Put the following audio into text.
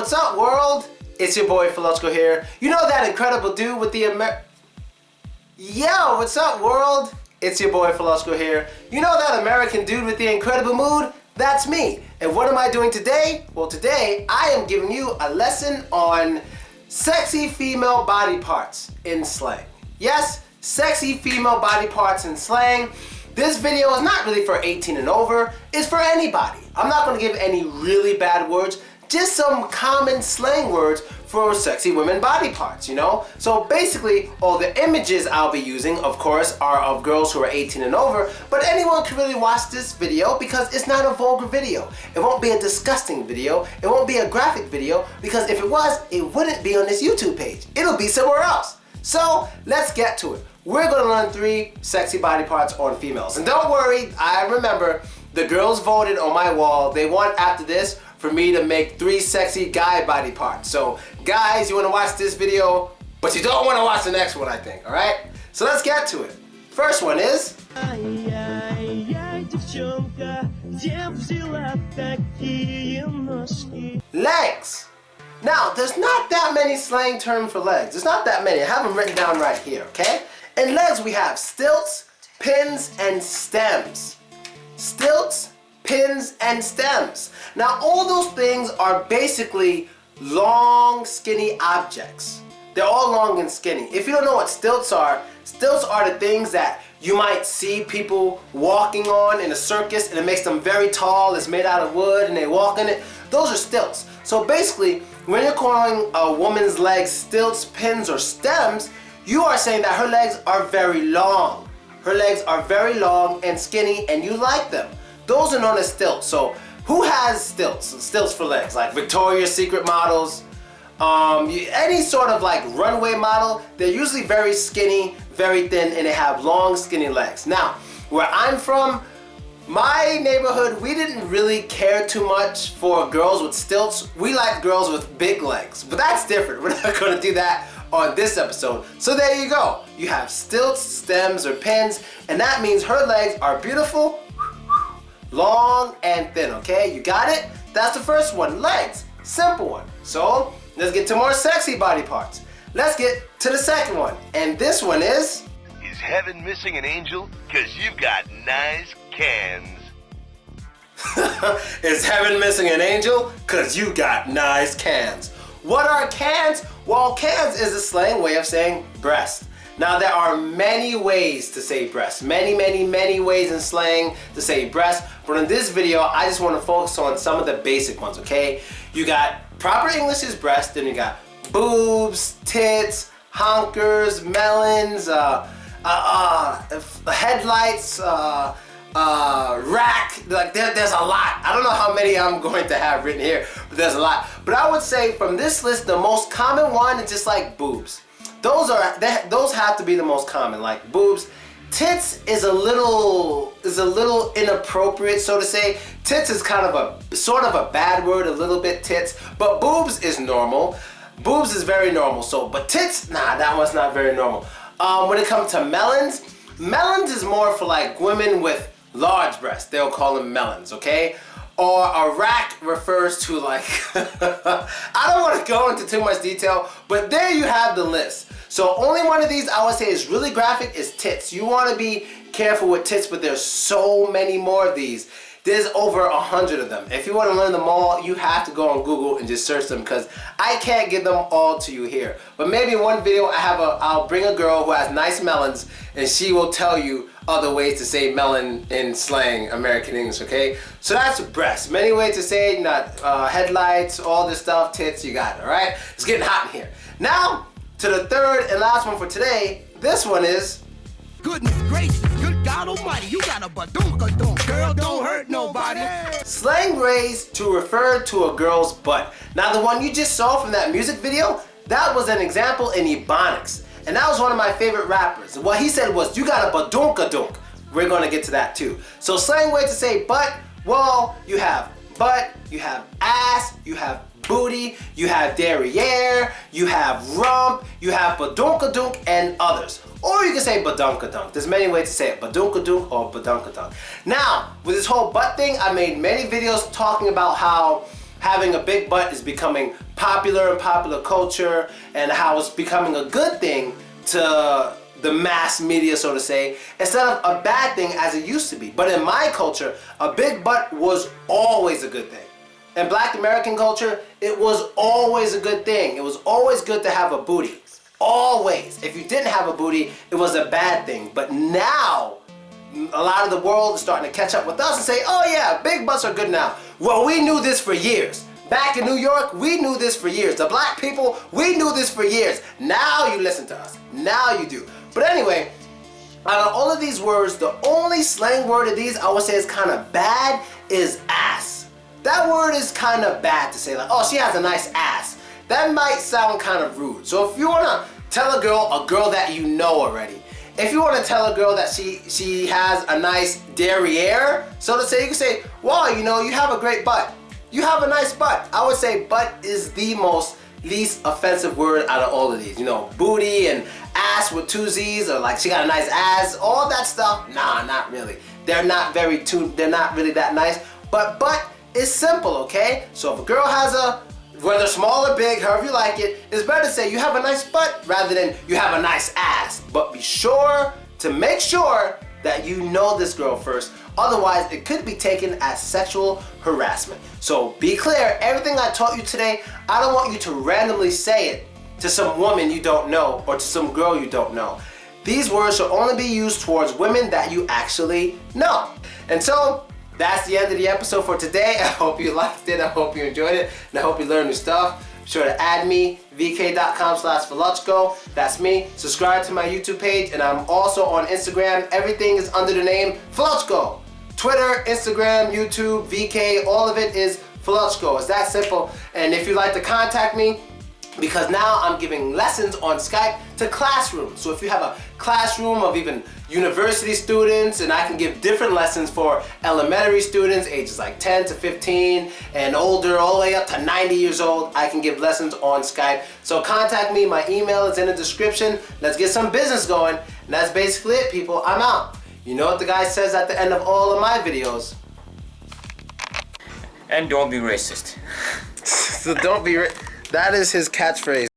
what's up world? It's your boy Philosko here. You know that incredible dude with the Yo, what's up world? It's your boy Philosko here. You know that American dude with the incredible mood? That's me. And what am I doing today? Well, today I am giving you a lesson on sexy female body parts in slang. Yes, sexy female body parts in slang. This video is not really for 18 and over. It's for anybody. I'm not going to give any really bad words, just some common slang words for sexy women body parts, you know? So basically, all the images I'll be using, of course, are of girls who are 18 and over, but anyone can really watch this video because it's not a vulgar video. It won't be a disgusting video. It won't be a graphic video because if it was, it wouldn't be on this YouTube page. It'll be somewhere else. So let's get to it. We're gonna learn 3 sexy body parts on females. And don't worry, I remember the girls voted on my wall. They want after this for me to make 3 sexy guy body parts. So guys, you wanna watch this video, but you don't wanna watch the next one, I think, all right? So let's get to it. First one is legs. Now, there's not that many slang terms for legs. There's not that many. I have them written down right here, okay? In legs, we have stilts, pins, and stems. Stilts, pins, and stems. Now, all those things are basically long, skinny objects. They're all long and skinny. If you don't know what stilts are the things that you might see people walking on in a circus, and it makes them very tall. It's made out of wood, and they walk in it. Those are stilts. So basically, when you're calling a woman's legs stilts, pins, or stems, you are saying that her legs are very long. Her legs are very long and skinny, and you like them. Those are known as stilts. So who has stilts? Stilts for legs, like Victoria's Secret models, any sort of like runway model. They're usually very skinny, very thin, and they have long, skinny legs. Now, where I'm from, my neighborhood, we didn't really care too much for girls with stilts. We liked girls with big legs, but that's different. We're not gonna do that on this episode. So there you go. You have stilts, stems, or pins, and that means her legs are beautiful, long, and thin, okay? You got it? That's the first one, legs. Simple one. So let's get to more sexy body parts. Let's get to the second one, and this one is heaven missing an angel? Cause you've got nice cans. Is heaven missing an angel? Cause you got nice cans. What are cans? Well, cans is a slang way of saying breast. Now there are many ways to say breast. Many ways in slang to say breast. But in this video, I just want to focus on some of the basic ones, okay? You got proper English is breast, then you got boobs, tits, honkers, melons, headlights, rack, like there's a lot. I don't know how many I'm going to have written here, but there's a lot. But I would say from this list, the most common one is just like boobs. Those have to be the most common, like boobs. Tits is a little inappropriate, so to say. Tits is kind of a sort of a bad word, a little bit tits, but boobs is normal. Boobs is very normal. So, but tits, nah, that one's not very normal. When it comes to melons, melons is more for like women with large breasts. They'll call them melons, okay? Or a rack refers to like, I don't want to go into too much detail, but there you have the list. So only one of these I would say is really graphic is tits. You want to be careful with tits, but there's so many more of these. There's over 100 of them. If you want to learn them all, you have to go on Google and just search them because I can't give them all to you here. But maybe in one video I'll bring a girl who has nice melons and she will tell you other ways to say melon in slang, American English, okay? So that's breast. Many ways to say it, not headlights, all this stuff, tits, you got it, all right? It's getting hot in here. Now, to the third and last one for today. This one is goodness gracious, good God almighty, you got a badunka-dunk. Girl, don't hurt nobody. Slang raised to refer to a girl's butt. Now the one you just saw from that music video, that was an example in Ebonics. And that was one of my favorite rappers. What he said was, you got a badunka-dunk. We're gonna get to that too. So slang way to say butt, well, you have butt, you have ass, you have booty, you have derriere, you have rump, you have badunkadunk, and others. Or you can say badunkadunk. There's many ways to say it, badunkadunk or badunkadunk. Now, with this whole butt thing, I made many videos talking about how having a big butt is becoming popular in popular culture and how it's becoming a good thing to the mass media, so to say, instead of a bad thing as it used to be. But in my culture, a big butt was always a good thing. In Black American culture, it was always a good thing. It was always good to have a booty. Always. If you didn't have a booty, it was a bad thing. But now, a lot of the world is starting to catch up with us and say, oh yeah, big butts are good now. Well, we knew this for years. Back in New York, we knew this for years. The black people, we knew this for years. Now you listen to us. Now you do. But anyway, out of all of these words, the only slang word of these I would say is kind of bad is ass. That word is kind of bad to say, like, oh, she has a nice ass. That might sound kind of rude. So if you want to tell a girl that you know already, if you want to tell a girl that she has a nice derriere, so to say, you can say, wow, you know, you have a great butt. You have a nice butt. I would say butt is the least offensive word out of all of these. You know, booty and ass with two Z's, or like she got a nice ass, all that stuff. Nah, not really. They're not really that nice. But butt is simple, okay? So if a girl has whether small or big, however you like it, it's better to say you have a nice butt rather than you have a nice ass. But be sure to make sure that you know this girl first. Otherwise, it could be taken as sexual harassment. So be clear, everything I taught you today, I don't want you to randomly say it to some woman you don't know or to some girl you don't know. These words should only be used towards women that you actually know. And so, that's the end of the episode for today. I hope you liked it, I hope you enjoyed it, and I hope you learned new stuff. Be sure to add me, vk.com/Faluchko. That's me. Subscribe to my YouTube page, and I'm also on Instagram. Everything is under the name Faluchko. Twitter, Instagram, YouTube, VK, all of it is Faluchko. It's that simple. And if you'd like to contact me, because now I'm giving lessons on Skype to classrooms. So if you have a classroom of even university students, and I can give different lessons for elementary students, ages like 10 to 15 and older, all the way up to 90 years old, I can give lessons on Skype. So contact me, my email is in the description. Let's get some business going. And that's basically it, people. I'm out. You know what the guy says at the end of all of my videos. And don't be racist. So don't be that is his catchphrase.